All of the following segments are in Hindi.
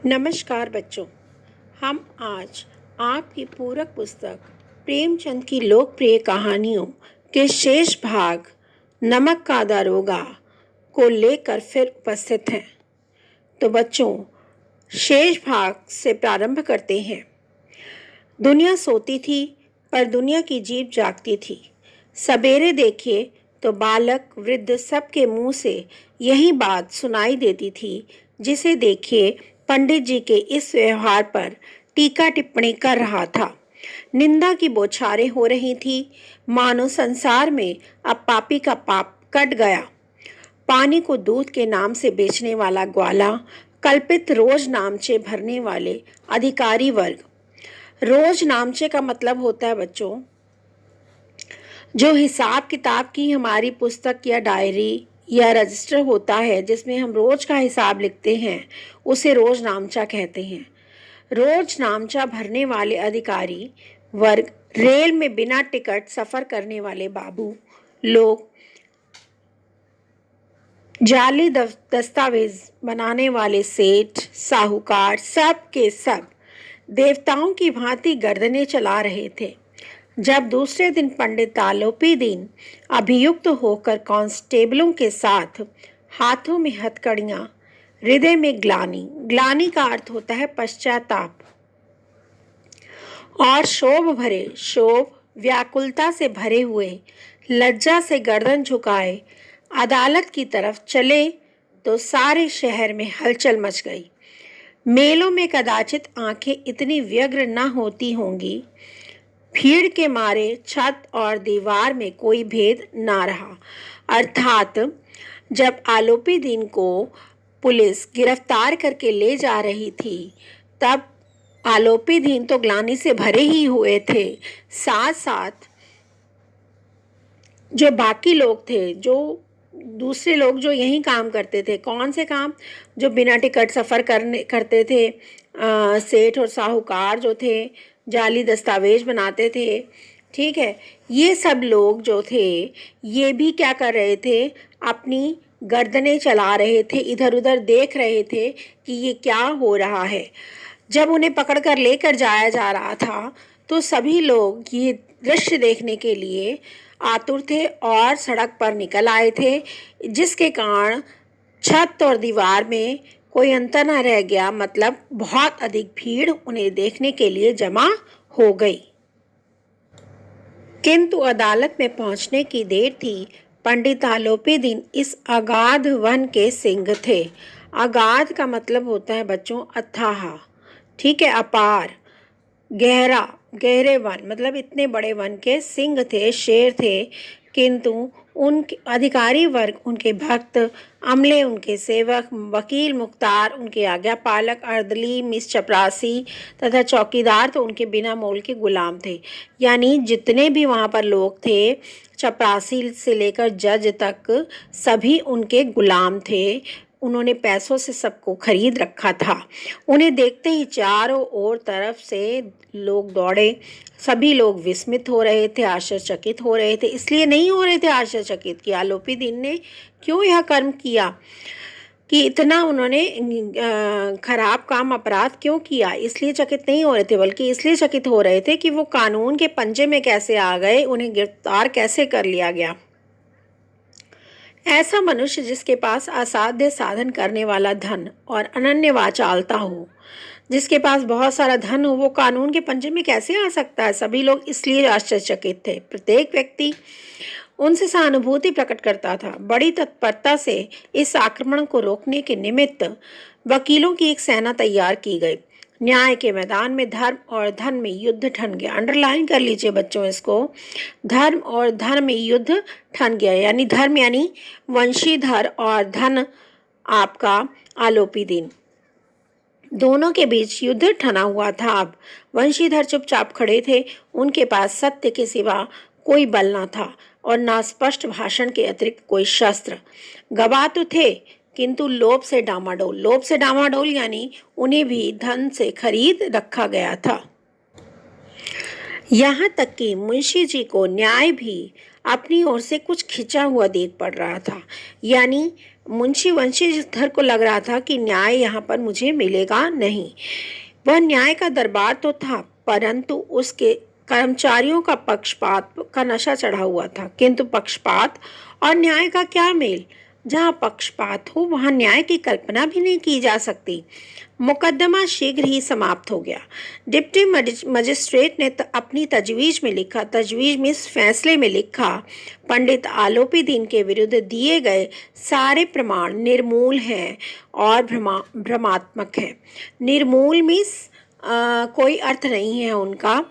नमस्कार बच्चों, हम आज आपकी पूरक पुस्तक प्रेमचंद की लोकप्रिय कहानियों के शेष भाग नमक का दारोगा को लेकर फिर उपस्थित हैं। तो बच्चों, शेष भाग से प्रारंभ करते हैं। दुनिया सोती थी पर दुनिया की जीभ जागती थी। सवेरे देखे तो बालक वृद्ध सबके मुंह से यही बात सुनाई देती थी, जिसे देखे पंडित जी के इस व्यवहार पर टीका टिप्पणी कर रहा था। निंदा की बौछारें हो रही थी, मानो संसार में अब पापी का पाप कट गया। पानी को दूध के नाम से बेचने वाला ग्वाला, कल्पित रोज नामचे भरने वाले अधिकारी वर्ग। रोज नामचे का मतलब होता है बच्चों, जो हिसाब किताब की हमारी पुस्तक या डायरी या रजिस्टर होता है, जिसमें हम रोज का हिसाब लिखते हैं, उसे रोज नामचा कहते हैं। रोज नामचा भरने वाले अधिकारी वर्ग, रेल में बिना टिकट सफर करने वाले बाबू लोग, जाली दस्तावेज बनाने वाले सेठ साहूकार, सब के सब देवताओं की भांति गर्दनें चला रहे थे। जब दूसरे दिन पंडित आलोपी दीन अभियुक्त होकर कांस्टेबलों के साथ, हाथों में हथकड़ियां, हृदय में ग्लानि का अर्थ होता है पश्चाताप, और शोभ व्याकुलता से भरे हुए, लज्जा से गर्दन झुकाए अदालत की तरफ चले तो सारे शहर में हलचल मच गई। मेलों में कदाचित आंखें इतनी व्यग्र न होती होंगी। भीड़ के मारे छत और दीवार में कोई भेद ना रहा। अर्थात जब आलोपी दीन को पुलिस गिरफ्तार करके ले जा रही थी, तब आलोपी दीन तो ग्लानि से भरे ही हुए थे। साथ साथ जो बाकी लोग थे, जो दूसरे लोग जो यही काम करते थे, कौन से काम? जो बिना टिकट सफ़र करते थे, सेठ और साहूकार जो थे, जाली दस्तावेज बनाते थे, ठीक है, ये सब लोग जो थे, ये भी क्या कर रहे थे? अपनी गर्दनें चला रहे थे, इधर उधर देख रहे थे कि ये क्या हो रहा है। जब उन्हें पकड़कर लेकर जाया जा रहा था, तो सभी लोग ये दृश्य देखने के लिए आतुर थे और सड़क पर निकल आए थे, जिसके कारण छत और दीवार में कोई अंतर न रह गया। मतलब बहुत अधिक भीड़ उन्हें देखने के लिए जमा हो गई। किंतु अदालत में पहुंचने की देर थी। पंडित आलोपी दीन इस अगाध वन के सिंह थे। अगाध का मतलब होता है बच्चों अथाह, ठीक है, अपार, गहरे वन, मतलब इतने बड़े वन के सिंह थे, शेर थे। किंतु उनके अधिकारी वर्ग, उनके भक्त, अमले उनके सेवक, वकील मुख्तार उनके आज्ञापालक, अर्दली, मिस चपरासी तथा चौकीदार तो उनके बिना मोल के गुलाम थे। यानी जितने भी वहाँ पर लोग थे, चपरासी से लेकर जज तक, सभी उनके गुलाम थे। उन्होंने पैसों से सबको खरीद रखा था। उन्हें देखते ही चारों ओर तरफ से लोग दौड़े। सभी लोग विस्मित हो रहे थे, आश्चर्यचकित हो रहे थे। इसलिए नहीं हो रहे थे आश्चर्यचकित कि आलोपी दीन ने क्यों यह कर्म किया, कि इतना उन्होंने खराब काम, अपराध क्यों किया, इसलिए चकित नहीं हो रहे थे, बल्कि इसलिए चकित हो रहे थे कि वो कानून के पंजे में कैसे आ गए, उन्हें गिरफ्तार कैसे कर लिया गया। ऐसा मनुष्य जिसके पास असाध्य साधन करने वाला धन और अनन्य वाचालता हो, जिसके पास बहुत सारा धन हो, वो कानून के पंजे में कैसे आ सकता है? सभी लोग इसलिए आश्चर्यचकित थे। प्रत्येक व्यक्ति उनसे सहानुभूति प्रकट करता था। बड़ी तत्परता से इस आक्रमण को रोकने के निमित्त वकीलों की एक सेना तैयार की गई। न्याय के मैदान में धर्म और धन में युद्ध ठन गया। अंडरलाइन कर लीजिए बच्चों इसको, धर्म और धन में युद्ध ठन गया। यानी धर्म यानी वंशीधर और धन आपका आलोपी दीन, दोनों के बीच युद्ध ठना हुआ था। अब वंशीधर चुपचाप खड़े थे। उनके पास सत्य के सिवा कोई बल न था और ना स्पष्ट भाषण के अतिरिक्त कोई शस्त्र। गवाह तो थे, किंतु लोभ से डामाडोल यानी उन्हें भी धन से खरीद रखा गया था। यहाँ तक कि मुंशी जी को न्याय भी अपनी ओर से कुछ खिंचा हुआ देख पड़ रहा था। यानी मुंशी वंशीधर को लग रहा था कि न्याय यहाँ पर मुझे मिलेगा नहीं। वह न्याय का दरबार तो था, परंतु उसके कर्मचारियों का पक्षपात का नशा चढ़ा हुआ था। किंतु पक्षपात और न्याय का क्या मेल? जहाँ पक्षपात हो वहाँ न्याय की कल्पना भी नहीं की जा सकती। मुकदमा शीघ्र ही समाप्त हो गया। डिप्टी मजिस्ट्रेट ने अपनी तजवीज में इस फैसले में लिखा, पंडित आलोपी दीन के विरुद्ध दिए गए सारे प्रमाण निर्मूल हैं और भ्रमात्मक हैं। निर्मूल मीन्स कोई अर्थ नहीं है उनका,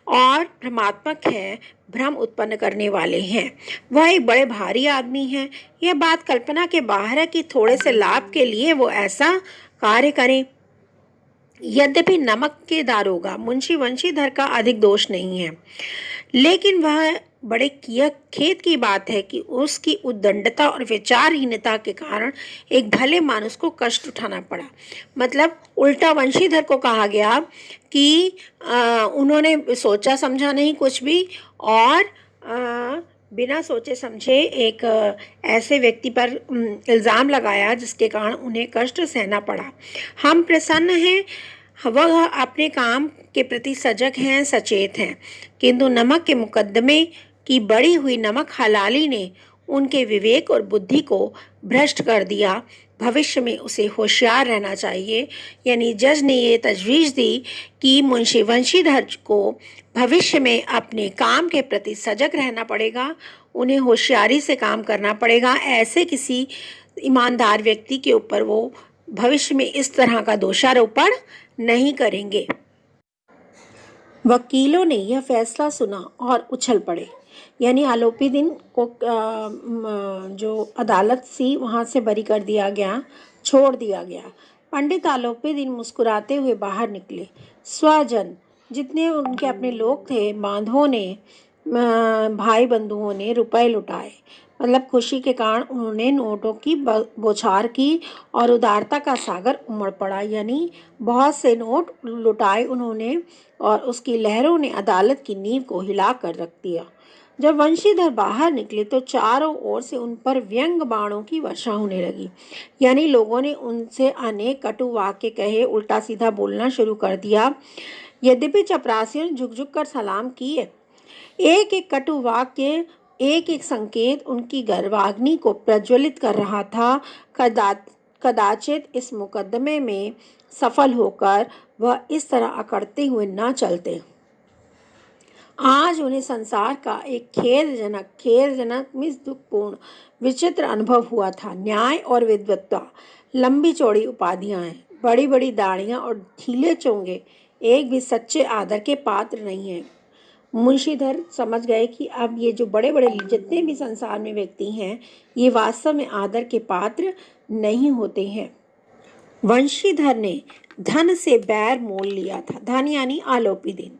और भ्रमात्मक है, भ्रम उत्पन्न करने वाले हैं। वह एक बड़े भारी आदमी हैं। यह बात कल्पना के बाहर है कि थोड़े से लाभ के लिए वो ऐसा कार्य करें। यद्यपि नमक के दारोगा मुंशी वंशीधर का अधिक दोष नहीं है, लेकिन वह बड़े खेद की बात है कि उसकी उद्दंडता और विचारहीनता के कारण एक भले मानुस को कष्ट उठाना पड़ा। मतलब उल्टा वंशीधर को कहा गया कि उन्होंने सोचा समझा नहीं कुछ भी, और बिना सोचे समझे एक ऐसे व्यक्ति पर इल्ज़ाम लगाया जिसके कारण उन्हें कष्ट सहना पड़ा। हम प्रसन्न हैं, वह अपने काम के प्रति सजग हैं, सचेत हैं, किंतु नमक के मुकदमे की बढ़ी हुई नमक हलाली ने उनके विवेक और बुद्धि को भ्रष्ट कर दिया। भविष्य में उसे होशियार रहना चाहिए। यानी जज ने ये तजवीज़ दी कि मुंशी वंशीधर को भविष्य में अपने काम के प्रति सजग रहना पड़ेगा, उन्हें होशियारी से काम करना पड़ेगा। ऐसे किसी ईमानदार व्यक्ति के ऊपर वो भविष्य में इस तरह का दोषारोपण नहीं करेंगे। वकीलों ने यह फैसला सुना और उछल पड़े। यानी आलोपी दीन को जो अदालत थी वहाँ से बरी कर दिया गया, छोड़ दिया गया। पंडित आलोपी दीन मुस्कुराते हुए बाहर निकले। स्वजन जितने उनके अपने लोग थे, बांधवों ने, भाई बंधुओं ने रुपए लुटाए। मतलब खुशी के कारण उन्होंने नोटों की बौछार की और उदारता का सागर उमड़ पड़ा। यानी बहुत से नोट लुटाए उन्होंने और उसकी लहरों ने अदालत की नींव को हिला कर रख दिया। जब वंशीधर बाहर निकले तो चारों ओर से उन पर व्यंग बाणों की वर्षा होने लगी। यानी लोगों ने उनसे अनेक कटु वाक्य कहे, उल्टा सीधा बोलना शुरू कर दिया। यद्यपि चपरासियों ने झुक झुक कर सलाम किए। एक एक कटु वाक्य, एक एक संकेत उनकी गर्वाग्नि को प्रज्वलित कर रहा था। कदाचित इस मुकदमे में सफल होकर वह इस तरह अकड़ते हुए न चलते। आज उन्हें संसार का एक खेदजनक मीन्स दुखपूर्ण विचित्र अनुभव हुआ था। न्याय और विद्वत्ता, लंबी चौड़ी उपाधियां, बड़ी बड़ी दाढ़ियां और ढीले चोंगे एक भी सच्चे आदर के पात्र नहीं हैं। मुंशीधर समझ गए कि अब ये जो बड़े बड़े जितने भी संसार में व्यक्ति हैं, ये वास्तव में आदर के पात्र नहीं होते हैं। वंशीधर ने धन से बैर मोल लिया था। धन यानी आलोपी दीन।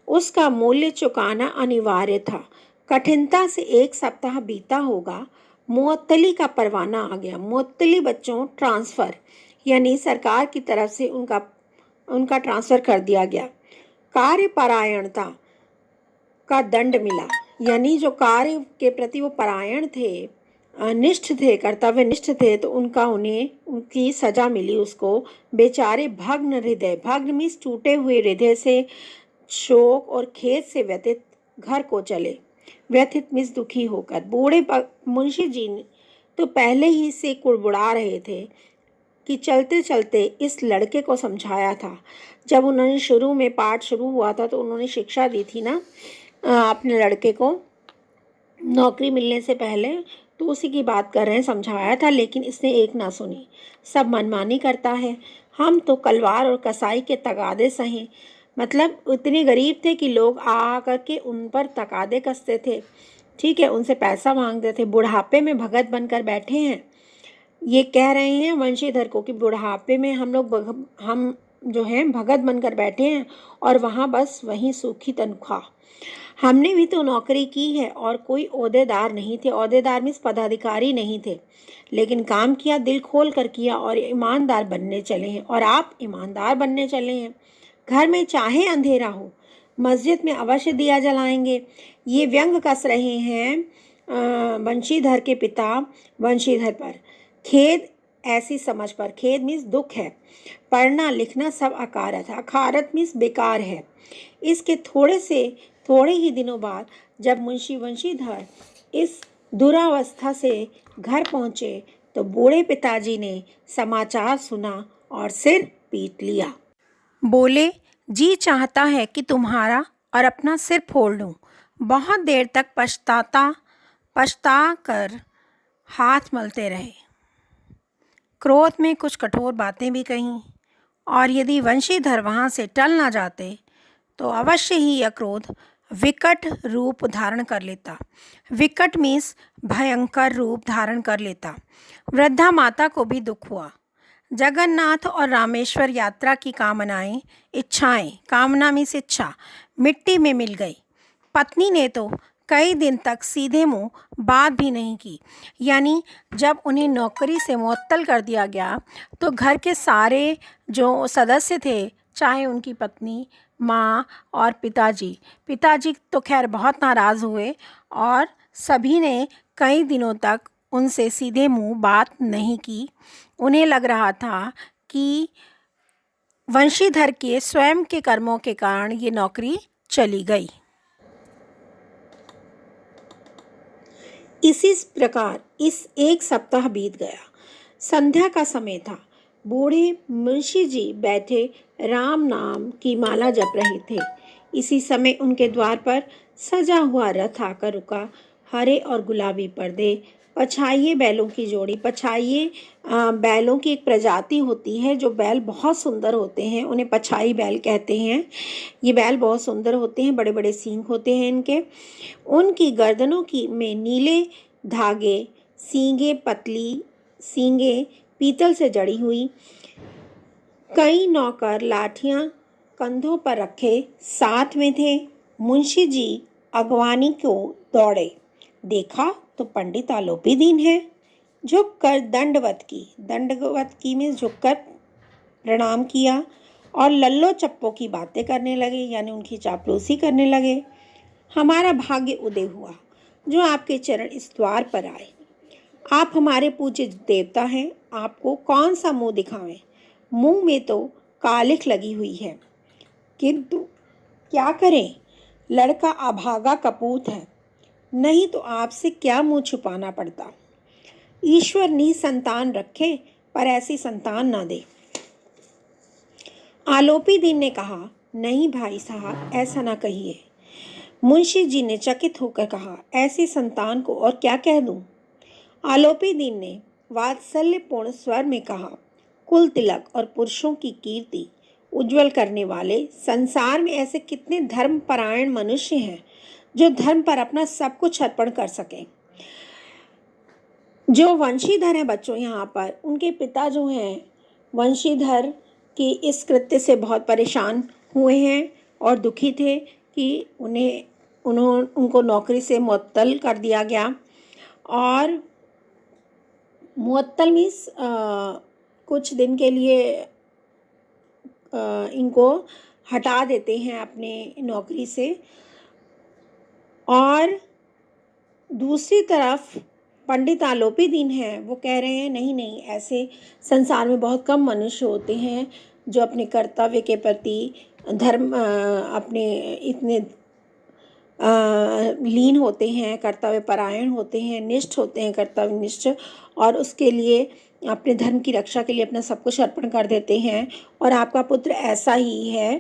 उसका मूल्य चुकाना अनिवार्य था। कठिनता से एक सप्ताह बीता होगा, मुअत्तली का परवाना आ गया। मुअत्तली बच्चों ट्रांसफ़र, यानी सरकार की तरफ से उनका ट्रांसफ़र कर दिया गया। कार्यपरायणता का दंड मिला। यानी जो कार्य के प्रति वो परायण थे, निष्ठ थे, कर्तव्य निष्ठ थे, तो उनकी सजा मिली उसको। बेचारे भग्न हृदय, भग्न मीन्स टूटे हुए हृदय से, शोक और खेद से व्यथित घर को चले। व्यथित मीन्स दुखी होकर। बूढ़े मुंशी जी तो पहले ही से कुड़बुड़ा रहे थे कि चलते चलते इस लड़के को समझाया था। जब उन्होंने शुरू में पाठ शुरू हुआ था तो उन्होंने शिक्षा दी थी ना अपने लड़के को नौकरी मिलने से पहले, तो उसी की बात कर रहे हैं। समझाया था लेकिन इसने एक ना सुनी, सब मनमानी करता है। हम तो कलवार और कसाई के तगादे सहे। मतलब इतने गरीब थे कि लोग आ करके उन पर तकादे कसते थे, ठीक है, उनसे पैसा मांगते थे। बुढ़ापे में भगत बनकर बैठे हैं। ये कह रहे हैं वंशीधर को कि बुढ़ापे में हम जो हैं भगत बनकर बैठे हैं और वहाँ बस वहीं सूखी तनख्वाह। हमने भी तो नौकरी की है और कोई ओहदेदार नहीं थे। ओहदेदार मीन्स पदाधिकारी नहीं थे, लेकिन काम किया, दिल खोल कर किया और ईमानदार बनने चले हैं। और आप ईमानदार बनने चले हैं। घर में चाहे अंधेरा हो, मस्जिद में अवश्य दिया जलाएंगे। ये व्यंग कस रहे हैं वंशीधर के पिता वंशीधर पर। खेद ऐसी समझ पर, खेद मीन्स दुख है, पढ़ना लिखना सब अकारत है, अकारत मीन्स बेकार है। इसके थोड़े ही दिनों बाद जब मुंशी वंशीधर इस दुरावस्था से घर पहुँचे तो बूढ़े पिताजी ने समाचार सुना और सिर पीट लिया। बोले, जी चाहता है कि तुम्हारा और अपना सिर फोड़ लूं। बहुत देर तक पछता कर हाथ मलते रहे। क्रोध में कुछ कठोर बातें भी कहीं, और यदि वंशीधर वहाँ से टल न जाते तो अवश्य ही यह क्रोध विकट रूप धारण कर लेता। विकट मीन्स भयंकर रूप धारण कर लेता। वृद्धा माता को भी दुख हुआ। जगन्नाथ और रामेश्वर यात्रा की इच्छाएं, कामना मीन्स इच्छा, मिट्टी में मिल गई। पत्नी ने तो कई दिन तक सीधे मुंह बात भी नहीं की। यानी जब उन्हें नौकरी से मुअत्तल कर दिया गया तो घर के सारे जो सदस्य थे, चाहे उनकी पत्नी, माँ और पिताजी तो खैर बहुत नाराज़ हुए और सभी ने कई दिनों तक उनसे सीधे मुंह बात नहीं की। उन्हें लग रहा था कि वंशीधर के स्वयं के कर्मों के कारण ये नौकरी चली गई। इसी प्रकार इस एक सप्ताह बीत गया। संध्या का समय था। बूढ़े मुंशी जी बैठे राम नाम की माला जप रहे थे। इसी समय उनके द्वार पर सजा हुआ रथ आकर रुका। हरे और गुलाबी पर्दे, पछाइये बैलों की जोड़ी। पछाइये बैलों की एक प्रजाति होती है, जो बैल बहुत सुंदर होते हैं, उन्हें पछाई बैल कहते हैं। ये बैल बहुत सुंदर होते हैं, बड़े बड़े सींग होते हैं इनके। उनकी गर्दनों में नीले धागे, पतली सींगे पीतल से जड़ी हुई। कई नौकर लाठियां कंधों पर रखे साथ में थे। मुंशी जी अगवानी को दौड़े। देखा तो पंडित आलोपी दीन है। झुककर दंडवत की में झुककर प्रणाम किया और लल्लो चप्पो की बातें करने लगे, यानी उनकी चापलूसी करने लगे। हमारा भाग्य उदय हुआ जो आपके चरण इस द्वार पर आए। आप हमारे पूज्य देवता हैं, आपको कौन सा मुंह दिखावें। मुंह में तो कालिख लगी हुई है, किंतु क्या करें, लड़का अभागा कपूत है, नहीं तो आपसे क्या मुंह छुपाना पड़ता। ईश्वर निसंतान रखे, पर ऐसी संतान ना दे। आलोपी दीन ने कहा, नहीं भाई साहब, ऐसा ना कहिए। मुंशी जी ने चकित होकर कहा, ऐसी संतान को और क्या कह दूं। आलोपी दीन ने वात्सल्यपूर्ण स्वर में कहा, कुल तिलक और पुरुषों की कीर्ति उज्जवल करने वाले संसार में ऐसे कितने धर्मपरायण मनुष्य हैं जो धर्म पर अपना सब कुछ अर्पण कर सकें। जो वंशीधर हैं बच्चों, यहाँ पर उनके पिता जो हैं वंशीधर की इस कृत्य से बहुत परेशान हुए हैं और दुखी थे कि उनको नौकरी से मुअत्तल कर दिया गया। और मुअत्तल मीन्स कुछ दिन के लिए इनको हटा देते हैं अपने नौकरी से। और दूसरी तरफ पंडित आलोपी दीन हैं, वो कह रहे हैं नहीं नहीं, ऐसे संसार में बहुत कम मनुष्य होते हैं जो अपने कर्तव्य के प्रति अपने इतने लीन होते हैं, कर्तव्य परायण होते हैं, निष्ठ होते हैं, कर्तव्य निष्ठ, और उसके लिए अपने धर्म की रक्षा के लिए अपना सब कुछ अर्पण कर देते हैं। और आपका पुत्र ऐसा ही है,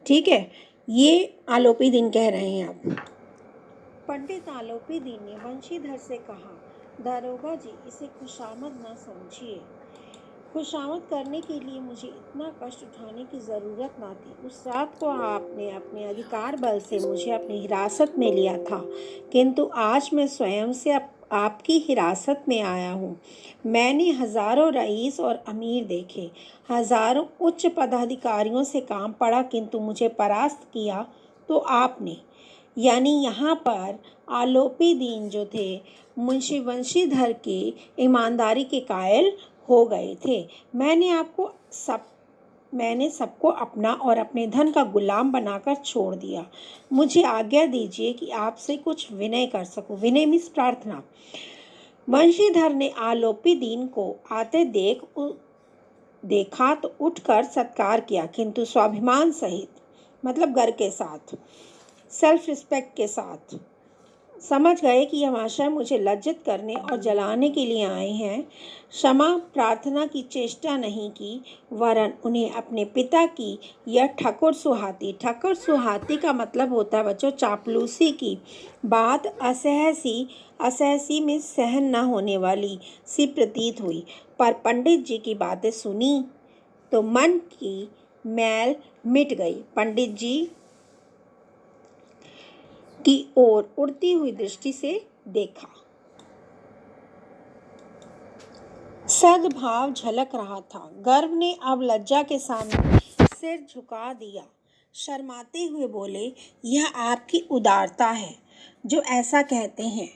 ठीक है, ये आलोपी दीन कह रहे हैं। अब पंडित आलोपी दीन ने वंशीधर से कहा, दारोगा जी, इसे खुशामद ना समझिए। खुशामद करने के लिए मुझे इतना कष्ट उठाने की ज़रूरत ना थी। उस रात को आपने अपने अधिकार बल से मुझे अपनी हिरासत में लिया था, किंतु आज मैं स्वयं से आपकी हिरासत में आया हूँ। मैंने हज़ारों रईस और अमीर देखे, हज़ारों उच्च पदाधिकारियों से काम पड़ा, किंतु मुझे परास्त किया तो आपने। यानी यहाँ पर आलोपी दीन जो थे मुंशी वंशीधर की ईमानदारी के कायल हो गए थे। मैंने आपको सब मैंने सबको अपना और अपने धन का गुलाम बनाकर छोड़ दिया। मुझे आज्ञा दीजिए कि आपसे कुछ विनय कर सकूं। विनय मीन्स प्रार्थना। वंशीधर ने आलोपीदीन को आते देखा तो उठकर सत्कार किया, किंतु स्वाभिमान सहित, मतलब गर्व के साथ, सेल्फ रिस्पेक्ट के साथ। समझ गए कि यह महाशय मुझे लज्जित करने और जलाने के लिए आए हैं। क्षमा प्रार्थना की चेष्टा नहीं की, वरन उन्हें अपने पिता की यह ठकुर सुहाती का मतलब होता है बच्चों चापलूसी की बात असहसी में सहन न होने वाली सी प्रतीत हुई। पर पंडित जी की बातें सुनी तो मन की मैल मिट गई। पंडित जी की ओर उड़ती हुई दृष्टि से देखा। सद्भाव झलक रहा था। गर्व ने अब लज्जा के सामने सिर झुका दिया। शर्माते हुए बोले, यह आपकी उदारता है जो ऐसा कहते हैं।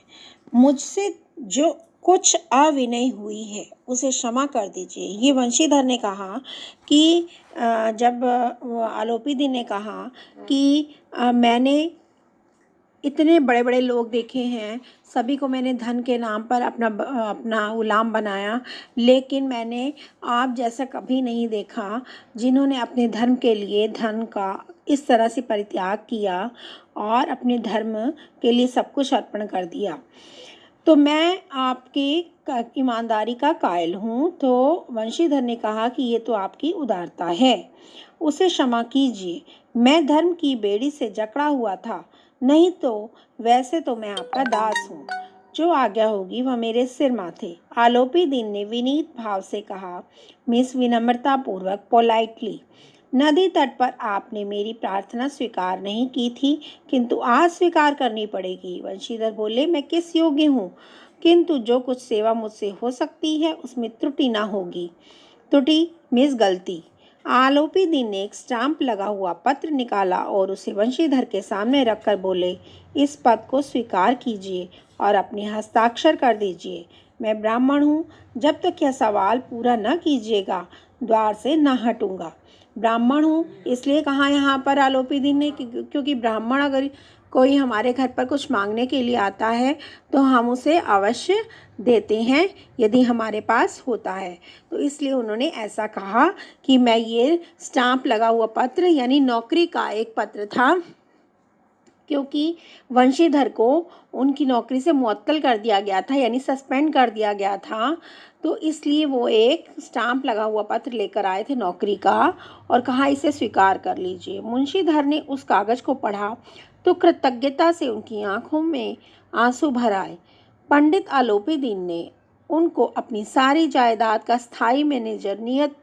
मुझसे जो कुछ अविनय हुई है उसे क्षमा कर दीजिए। ये वंशीधर ने कहा कि जब आलोपीदीन ने कहा कि मैंने इतने बड़े बड़े लोग देखे हैं, सभी को मैंने धन के नाम पर अपना गुलाम बनाया, लेकिन मैंने आप जैसा कभी नहीं देखा जिन्होंने अपने धर्म के लिए धन का इस तरह से परित्याग किया और अपने धर्म के लिए सब कुछ अर्पण कर दिया। तो मैं आपकी ईमानदारी का कायल हूँ। तो वंशीधर ने कहा कि ये तो आपकी उदारता है, उसे क्षमा कीजिए। मैं धर्म की बेड़ी से जकड़ा हुआ था, नहीं तो वैसे तो मैं आपका दास हूँ। जो आज्ञा होगी वह मेरे सिर माथे। आलोपीदीन ने विनीत भाव से कहा, मिस विनम्रता पूर्वक, पोलाइटली, नदी तट पर आपने मेरी प्रार्थना स्वीकार नहीं की थी, किंतु आज स्वीकार करनी पड़ेगी। वंशीधर बोले, मैं किस योग्य हूँ, किंतु जो कुछ सेवा मुझसे हो सकती है उसमें त्रुटि ना होगी। त्रुटि मीन्स गलती। आलोपीदीन ने एक स्टाम्प लगा हुआ पत्र निकाला और उसे वंशीधर के सामने रखकर बोले, इस पद को स्वीकार कीजिए और अपने हस्ताक्षर कर दीजिए। मैं ब्राह्मण हूँ, जब तक यह सवाल पूरा न कीजिएगा द्वार से न हटूंगा। ब्राह्मण हूँ इसलिए कहा यहाँ पर आलोपीदीन ने क्योंकि ब्राह्मण अगर कोई हमारे घर पर कुछ मांगने के लिए आता है तो हम उसे अवश्य देते हैं यदि हमारे पास होता है। तो इसलिए उन्होंने ऐसा कहा कि मैं ये स्टाम्प लगा हुआ पत्र यानी नौकरी का एक पत्र था, क्योंकि वंशीधर को उनकी नौकरी से मुअत्तल कर दिया गया था यानी सस्पेंड कर दिया गया था। तो इसलिए वो एक स्टाम्प लगा हुआ पत्र लेकर आए थे नौकरी का और कहा इसे स्वीकार कर लीजिए। मुंशीधर ने उस कागज़ को पढ़ा तो कृतज्ञता से उनकी आंखों में आंसू भर आए। पंडित आलोपीदीन ने उनको अपनी सारी जायदाद का स्थायी मैनेजर नियुक्त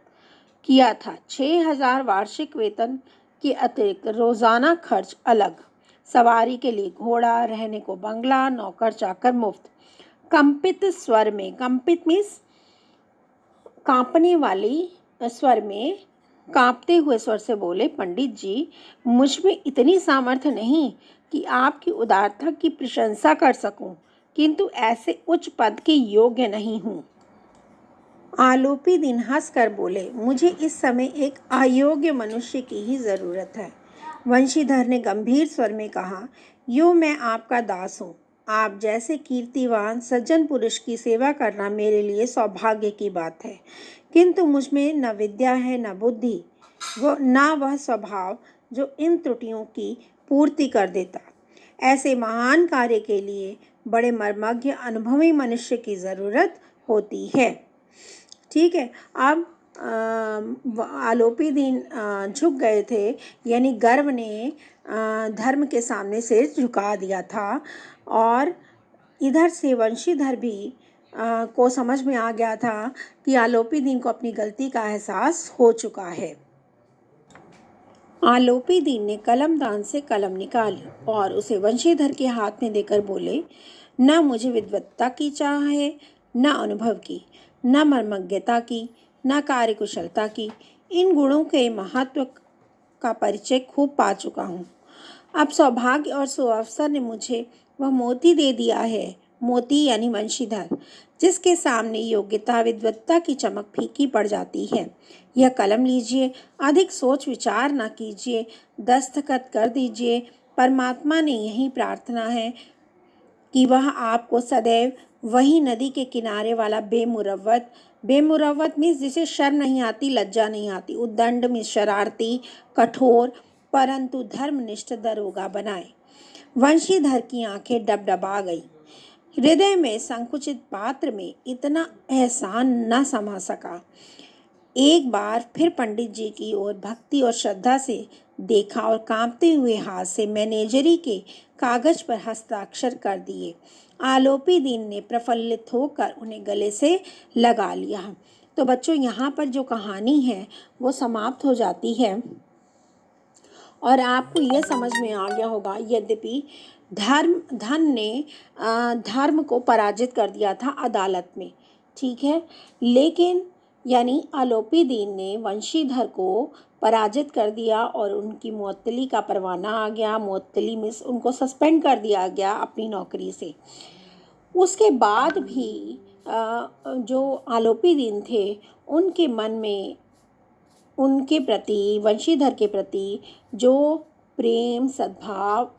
किया था। 6,000 वार्षिक वेतन के अतिरिक्त रोज़ाना खर्च अलग, सवारी के लिए घोड़ा, रहने को बंगला, नौकर चाकर मुफ्त। कंपित स्वर में, कंपित मीन्स कांपने वाली स्वर में, कांपते हुए स्वर से बोले, पंडित जी, मुझ में इतनी सामर्थ्य नहीं कि आपकी उदारता की प्रशंसा कर सकूं, किंतु ऐसे उच्च पद के योग्य नहीं हूँ। आलोपीदीन हंसकर बोले, मुझे इस समय एक अयोग्य मनुष्य की ही ज़रूरत है। वंशीधर ने गंभीर स्वर में कहा, यूँ मैं आपका दास हूँ। आप जैसे कीर्तिवान सज्जन पुरुष की सेवा करना मेरे लिए सौभाग्य की बात है, किंतु मुझ में न विद्या है न बुद्धि, न वह स्वभाव जो इन त्रुटियों की पूर्ति कर देता। ऐसे महान कार्य के लिए बड़े मर्मज्ञ अनुभवी मनुष्य की ज़रूरत होती है। ठीक है, अब आलोपीदीन झुक गए थे, यानी गर्व ने धर्म के सामने सिर झुका दिया था और इधर से वंशीधर भी को समझ में आ गया था कि आलोपीदीन को अपनी गलती का एहसास हो चुका है। आलोपीदीन ने कलमदान से कलम निकाली और उसे वंशीधर के हाथ में देकर बोले, न मुझे विद्वत्ता की चाह है, न अनुभव की, न मर्मज्ञता की, न कार्यकुशलता की। इन गुणों के महत्व का परिचय खूब पा चुका हूँ। अब सौभाग्य और सुअवसर ने मुझे वह मोती दे दिया है मोती यानी वंशीधर, जिसके सामने योग्यता विद्वत्ता की चमक फीकी पड़ जाती है। यह कलम लीजिए, अधिक सोच विचार न कीजिए, दस्तखत कर दीजिए। परमात्मा ने यही प्रार्थना है कि वह आपको सदैव वही नदी के किनारे वाला बेमुरव्वत मीन्स जिसे शर्म नहीं आती, लज्जा नहीं आती, उद्दंड में शरारती, कठोर परंतु धर्मनिष्ठ दरोगा बनाए। वंशीधर की आंखें डबडबा गई। हृदय में संकुचित पात्र में इतना एहसान न समा सका। एक बार फिर पंडित जी की ओर भक्ति और श्रद्धा से देखा और कांपते हुए हाथ से मैनेजरी के कागज पर हस्ताक्षर कर दिए। आलोपी दीन ने प्रफुल्लित होकर उन्हें गले से लगा लिया। तो बच्चों, यहाँ पर जो कहानी है वो समाप्त हो जाती है और आपको यह समझ में आ गया होगा, यद्यपि धन ने धर्म को पराजित कर दिया था अदालत में, ठीक है, लेकिन यानी आलोपी दीन ने वंशीधर को पराजित कर दिया और उनकी मुअत्तली का परवाना आ गया। मुअत्तली में उनको सस्पेंड कर दिया गया अपनी नौकरी से। उसके बाद भी जो आलोपी दीन थे उनके मन में उनके प्रति, वंशीधर के प्रति जो प्रेम, सद्भाव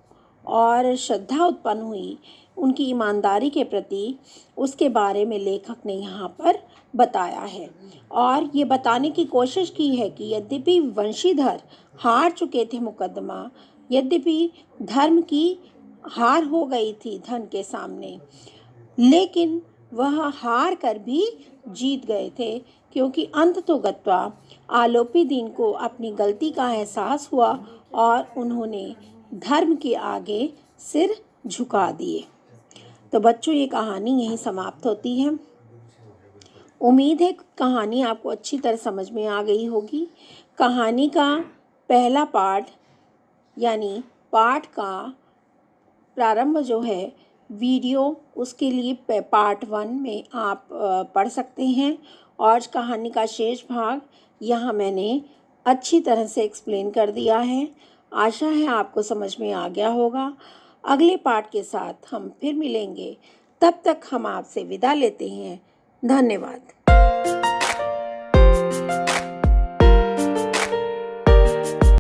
और श्रद्धा उत्पन्न हुई उनकी ईमानदारी के प्रति, उसके बारे में लेखक ने यहाँ पर बताया है और ये बताने की कोशिश की है कि यद्यपि वंशीधर हार चुके थे मुकदमा, यद्यपि धर्म की हार हो गई थी धन के सामने, लेकिन वह हार कर भी जीत गए थे, क्योंकि अंततोगत्वा आलोपी दीन को अपनी गलती का एहसास हुआ और उन्होंने धर्म के आगे सिर झुका दिए। तो बच्चों, ये कहानी यहीं समाप्त होती है। उम्मीद है कहानी आपको अच्छी तरह समझ में आ गई होगी। कहानी का पहला पार्ट यानी पाठ का प्रारंभ जो है वीडियो, उसके लिए पार्ट 1 में आप पढ़ सकते हैं और कहानी का शेष भाग यहाँ मैंने अच्छी तरह से एक्सप्लेन कर दिया है। आशा है आपको समझ में आ गया होगा। अगले पार्ट के साथ हम फिर मिलेंगे, तब तक हम आपसे विदा लेते हैं। धन्यवाद।